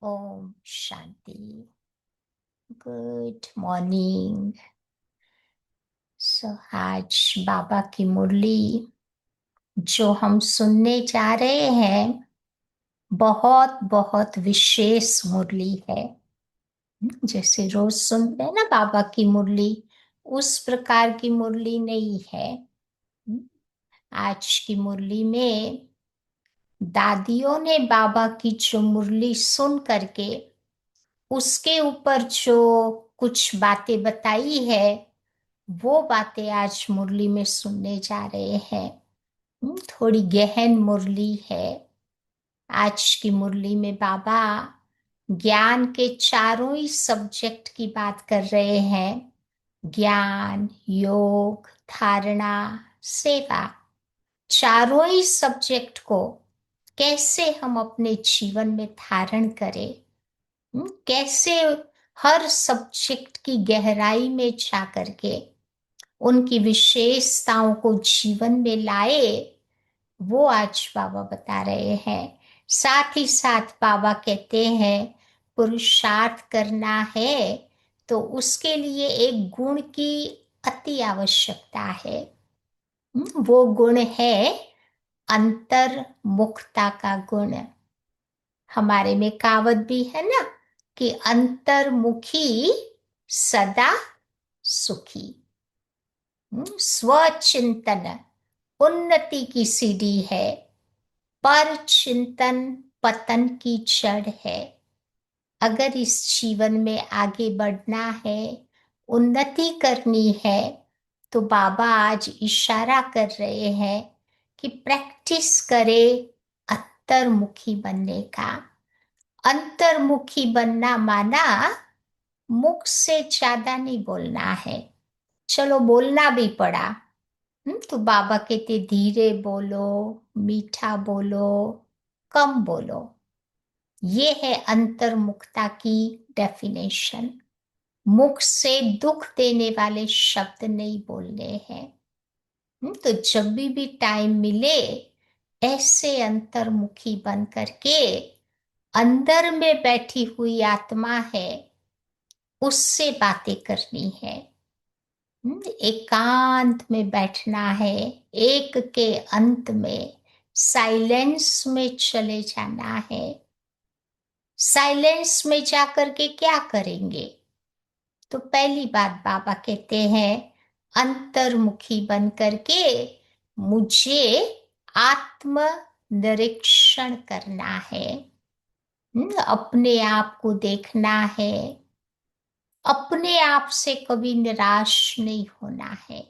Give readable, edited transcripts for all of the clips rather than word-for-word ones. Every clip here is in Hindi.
ओम शांति। Good morning. आज बाबा की मुरली जो हम सुनने जा रहे हैं, बहुत बहुत विशेष मुरली है। जैसे रोज सुनते हैं ना बाबा की मुरली, उस प्रकार की मुरली नहीं है। आज की मुरली में दादियों ने बाबा की जो मुरली सुन करके उसके ऊपर जो कुछ बातें बताई है, वो बातें आज मुरली में सुनने जा रहे हैं। थोड़ी गहन मुरली है। आज की मुरली में बाबा ज्ञान के चारों ही सब्जेक्ट की बात कर रहे हैं। ज्ञान, योग, धारणा, सेवा, चारों ही सब्जेक्ट को कैसे हम अपने जीवन में धारण करें। कैसे हर सब्जेक्ट की गहराई में जा करके उनकी विशेषताओं को जीवन में लाए, वो आज बाबा बता रहे हैं। साथ ही साथ बाबा कहते हैं पुरुषार्थ करना है तो उसके लिए एक गुण की अति आवश्यकता है। वो गुण है अंतर्मुखता का गुण। हमारे में कहावत भी है ना कि अंतर्मुखी सदा सुखी। स्वचिंतन उन्नति की सीढ़ी है, पर चिंतन पतन की जड़ है। अगर इस जीवन में आगे बढ़ना है, उन्नति करनी है, तो बाबा आज इशारा कर रहे हैं कि प्रैक्टिस करे अंतर्मुखी बनने का। अंतर्मुखी बनना माना मुख से ज्यादा नहीं बोलना है। चलो बोलना भी पड़ा, तो बाबा कहते धीरे बोलो, मीठा बोलो, कम बोलो। ये है अंतर्मुखता की डेफिनेशन। मुख से दुख देने वाले शब्द नहीं बोलने हैं। तो जब भी टाइम मिले, ऐसे अंतर्मुखी बन करके अंदर में बैठी हुई आत्मा है, उससे बातें करनी है। एकांत में बैठना है, एक के अंत में साइलेंस में चले जाना है। साइलेंस में जाकर के क्या करेंगे? तो पहली बात बाबा कहते हैं अंतर्मुखी बन करके मुझे आत्म निरीक्षण करना है। अपने आप को देखना है। अपने आप से कभी निराश नहीं होना है।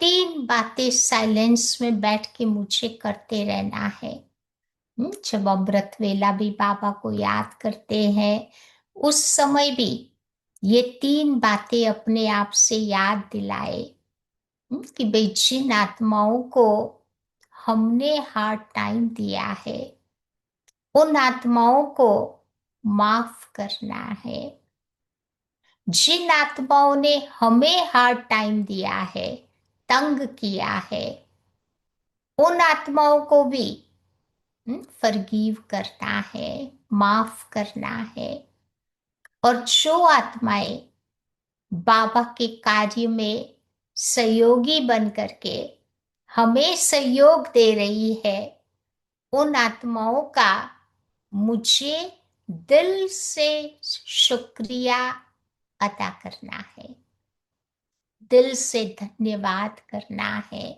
तीन बातें साइलेंस में बैठ के मुझे करते रहना है। जब अमृत वेला भी बाबा को याद करते हैं, उस समय भी ये तीन बातें अपने आप से याद दिलाए कि भाई जिन आत्माओं को हमने हार्ड टाइम दिया है, उन आत्माओं को माफ करना है। जिन आत्माओं ने हमें हार्ड टाइम दिया है, तंग किया है, उन आत्माओं को भी फॉरगिव करना है, माफ करना है। और जो आत्माएं बाबा के कार्य में सहयोगी बन करके हमें सहयोग दे रही है, उन आत्माओं का मुझे दिल से शुक्रिया अदा करना है, दिल से धन्यवाद करना है।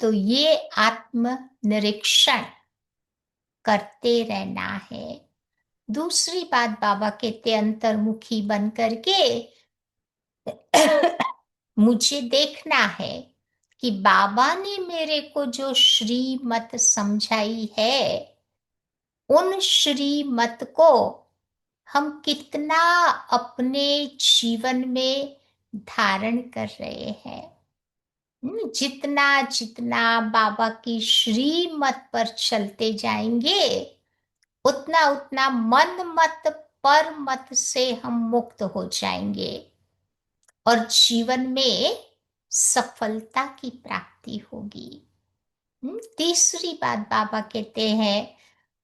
तो ये आत्म निरीक्षण करते रहना है। दूसरी बात बाबा कहते अंतर्मुखी बन करके मुझे देखना है कि बाबा ने मेरे को जो श्रीमत समझाई है, उन श्रीमत को हम कितना अपने जीवन में धारण कर रहे हैं। जितना जितना बाबा की श्रीमत पर चलते जाएंगे, उतना उतना मन मत पर मत से हम मुक्त हो जाएंगे और जीवन में सफलता की प्राप्ति होगी। तीसरी बात बाबा कहते हैं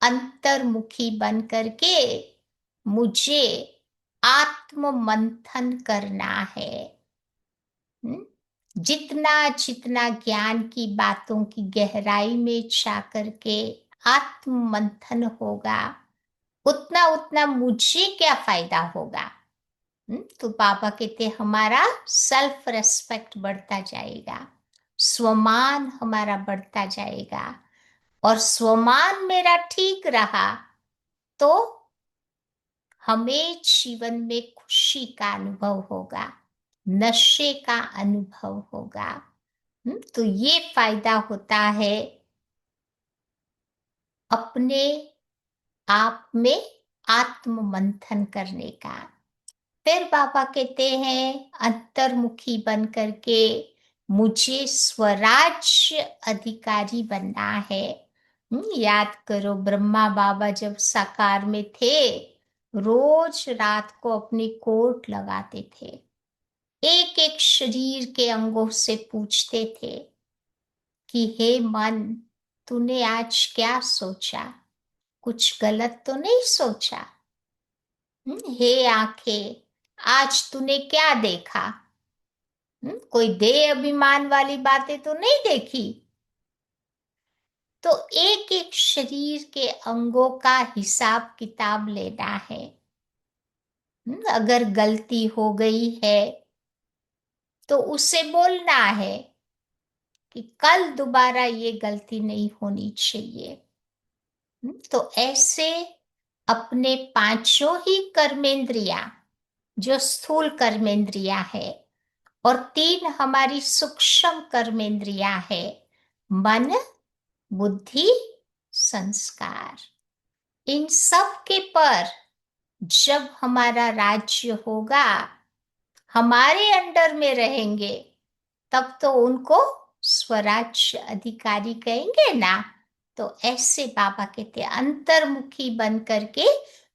अंतर्मुखी बन करके मुझे आत्म मंथन करना है। हम्म? जितना जितना ज्ञान की बातों की गहराई में जा करके आत्म मंथन होगा, उतना उतना मुझे क्या फायदा होगा। तो पापा कहते हमारा सेल्फ रेस्पेक्ट बढ़ता जाएगा, स्वमान हमारा बढ़ता जाएगा, और स्वमान मेरा ठीक रहा तो हमें जीवन में खुशी का अनुभव होगा, नशे का अनुभव होगा। तो ये फायदा होता है अपने आप में आत्म मंथन करने का। फिर बाबा कहते हैं अंतर्मुखी बन करके मुझे स्वराज्य अधिकारी बनना है। याद करो ब्रह्मा बाबा जब साकार में थे, रोज रात को अपनी कोट लगाते थे, एक एक शरीर के अंगों से पूछते थे कि हे मन, तूने आज क्या सोचा, कुछ गलत तो नहीं सोचा। हे आंखें, आज तूने क्या देखा, कोई देह अभिमान वाली बातें तो नहीं देखी। तो एक एक शरीर के अंगों का हिसाब किताब लेना है। अगर गलती हो गई है तो उसे बोलना है कि कल दोबारा ये गलती नहीं होनी चाहिए। तो ऐसे अपने पांचों ही कर्मेंद्रिया, जो स्थूल कर्मेंद्रिया है और तीन हमारी सूक्ष्म कर्मेंद्रिया है, मन, बुद्धि, संस्कार, इन सब के पर जब हमारा राज्य होगा, हमारे अंडर में रहेंगे, तब तो उनको स्वराज्य अधिकारी कहेंगे ना। तो ऐसे बाबा कहते अंतर्मुखी बन करके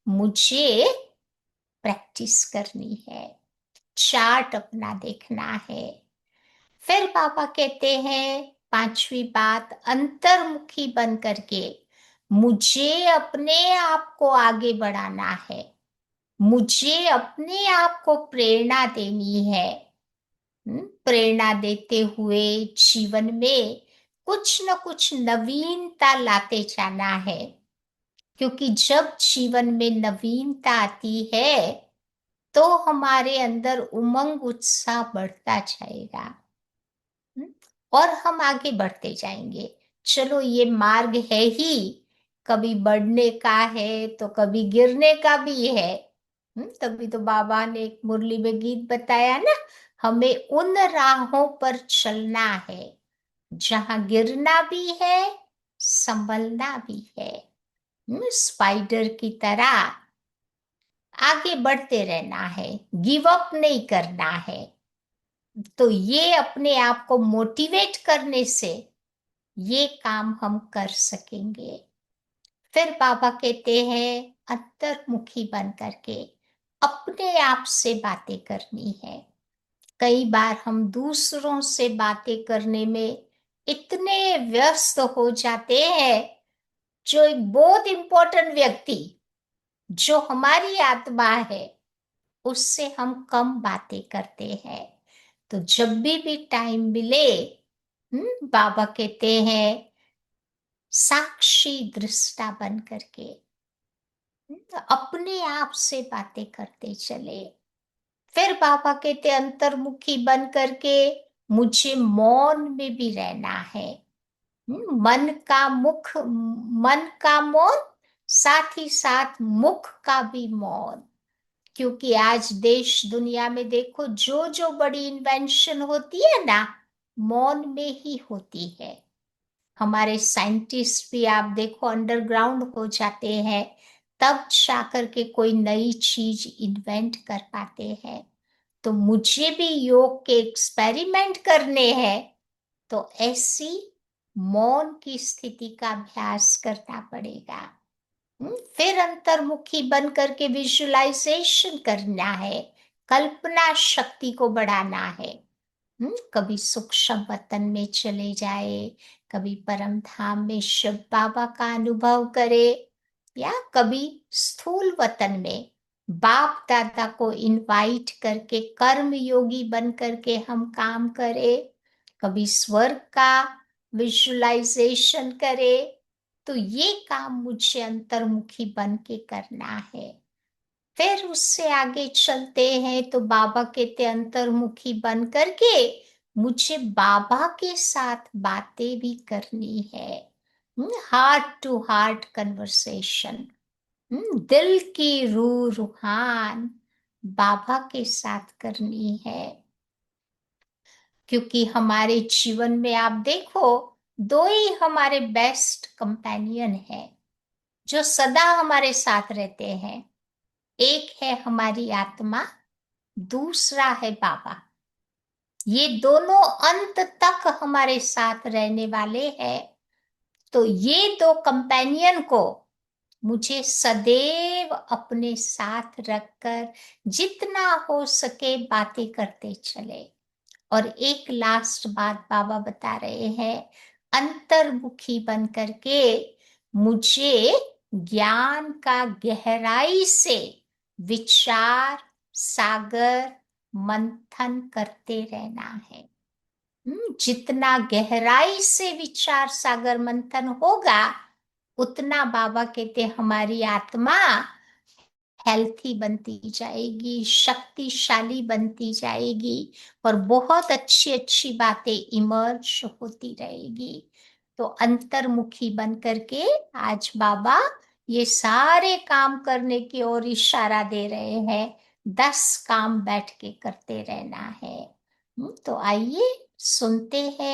मुझे प्रैक्टिस करनी है, चार्ट अपना देखना है। फिर पापा कहते हैं पांचवी बात, अंतर्मुखी बन करके मुझे अपने आप को आगे बढ़ाना है, मुझे अपने आप को प्रेरणा देनी है। प्रेरणा देते हुए जीवन में कुछ न कुछ नवीनता लाते जाना है, क्योंकि जब जीवन में नवीनता आती है तो हमारे अंदर उमंग उत्साह बढ़ता जाएगा। और हम आगे बढ़ते जाएंगे। चलो ये मार्ग है ही, कभी बढ़ने का है तो कभी गिरने का भी है। तभी तो बाबा ने एक मुरली में गीत बताया ना, हमें उन राहों पर चलना है जहां गिरना भी है, संभलना भी है। स्पाइडर की तरह आगे बढ़ते रहना है, गिव अप नहीं करना है। तो ये अपने आप को मोटिवेट करने से ये काम हम कर सकेंगे। फिर बाबा कहते हैं अंतर्मुखी बन करके अपने आप से बातें करनी है। कई बार हम दूसरों से बातें करने में इतने व्यस्त हो जाते हैं, जो एक बहुत इंपॉर्टेंट व्यक्ति जो हमारी आत्मा है उससे हम कम बातें करते हैं। तो जब भी टाइम मिले, बाबा कहते हैं साक्षी दृष्टा बन करके अपने आप से बातें करते चले। फिर बाबा कहते अंतर्मुखी बन करके मुझे मौन में भी रहना है। मन का मौन, साथ ही साथ मुख का भी मौन। क्योंकि आज देश दुनिया में देखो, जो जो बड़ी इन्वेंशन होती है ना, मौन में ही होती है। हमारे साइंटिस्ट भी आप देखो अंडरग्राउंड हो जाते हैं, तब जाकर के कोई नई चीज इन्वेंट कर पाते हैं। तो मुझे भी योग के एक्सपेरिमेंट करने हैं, तो ऐसी मौन की स्थिति का अभ्यास करना पड़ेगा। फिर अंतर्मुखी बन करके विजुअलाइजेशन करना है, कल्पना शक्ति को बढ़ाना है। कभी सूक्ष्म वतन में चले जाए, कभी परम धाम में शिव बाबा का अनुभव करे। या कभी स्थूल वतन में बाप दादा को इनवाइट करके कर्म योगी बन करके हम काम करें, कभी स्वर्ग का विजुअलाइजेशन करें। तो ये काम मुझे अंतर्मुखी बन के करना है। फिर उससे आगे चलते हैं तो बाबा कहते अंतर्मुखी बन करके मुझे बाबा के साथ बातें भी करनी है। हार्ट टू हार्ट कन्वर्सेशन, दिल की रूहान बाबा के साथ करनी है। क्योंकि हमारे जीवन में आप देखो, दो ही हमारे बेस्ट कंपेनियन है जो सदा हमारे साथ रहते हैं। एक है हमारी आत्मा, दूसरा है बाबा। ये दोनों अंत तक हमारे साथ रहने वाले हैं। तो ये दो कंपेनियन को मुझे सदैव अपने साथ रखकर जितना हो सके बातें करते चले। और एक लास्ट बात बाबा बता रहे हैं, अंतर्मुखी बन करके मुझे ज्ञान का गहराई से विचार सागर मंथन करते रहना है। जितना गहराई से विचार सागर मंथन होगा, उतना बाबा कहते हमारी आत्मा हेल्थी बनती जाएगी, शक्तिशाली बनती जाएगी और बहुत अच्छी अच्छी बातें इमर्ज होती रहेगी। तो अंतर्मुखी बन करके आज बाबा ये सारे काम करने की ओर इशारा दे रहे हैं। 10 काम बैठ के करते रहना है। तो आइए सुनते हैं